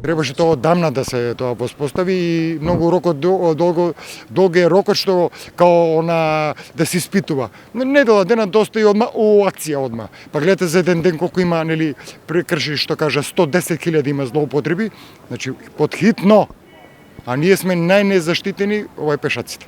Требаше тоа одамна да се тоа воспостави и многу рокот долго е рокот што као да се испитува. Недела дена доста и одма у акција одма. Па гледате за еден ден колку има нели прекрши што кажа 110.000 има злоупотреби, значи потхитно. А ние сме најнезаштитени пешаците.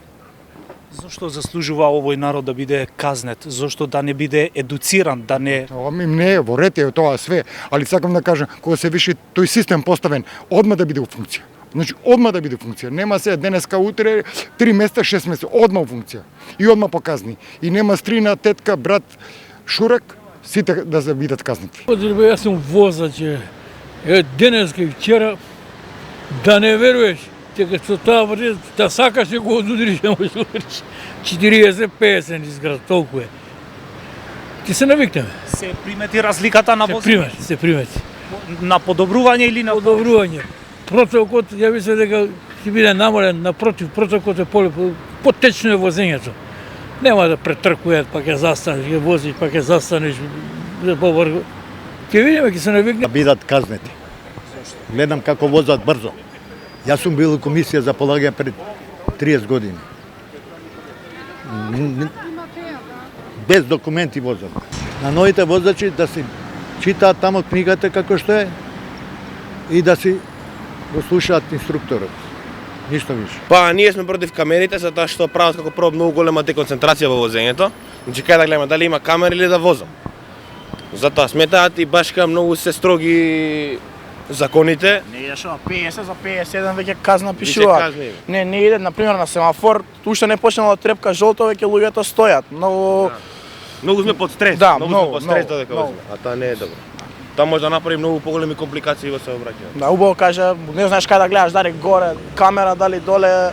Зошто заслужува овој народ да биде казнет? Зошто да не биде едуциран, да не... Не, во ред е тоа све, али сакам да кажам, кога се виши тој систем поставен, одма да биде у функција. Значи, одма да биде у функција. Нема се денеска, утре, 3 месеца, 6 месеца, одма у функција. И одма показни. И нема стрина, тетка, брат, шурак, сите да се бидат казнати. Јас сум возач, денеска и вчера, да не веруваш, дека со таа вред, да сакаш да го одудриш, не можеш да удриш. 40-50 изград, толку е. Ти се навикнеме. Се примети разликата на возење? Се примети. На подобрување или на... Подобрување. Протокот, ја мислам дека ќе биде намален, напротив, протокот е потечно е возењето. Нема да претркуваат, па ќе застанеш, ќе возиш, па ќе застанеш, ќе видиме, ќе се навикнеме. Да бидат казнети. Гледам како возат брзо. Јас сум бил у комисија за полагање пред 30 години. Без документи возат. На новите возачи да си читаат тамо книгата како што е и да си го слушаат инструкторот. Ништо више. Па, ние сме против камерите, затоа што прават како прво многу голема деконцентрација во возењето. Значи, кај да гледаме дали има камера или да возам. Затоа сметаат и баш кај многу се строги законите. Не иде шо, 50 за 51 веќе казна пишува. Не иде, например, на семафор, уште не почнала трепка жолто, веќе луѓето стојат. Многу сме под стрес. Да, многу сме под стрес додека возиме, а тоа не е добро. Тоа може да направи многу поголеми компликации во сообраќајот. Да, убаво кажа, не знаеш кај да гледаш, дали горе, камера, дали доле.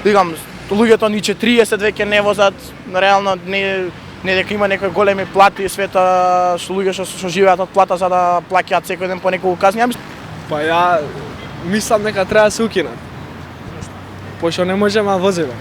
Дигам, луѓето ни 40 веќе не возат, реално не дека има некои големи плати и света што луѓе што живеат од плата за да плаќаат секој ден по неколку казни. Па ја мислам дека треба да се укинат. Пошто не можеме да возиме.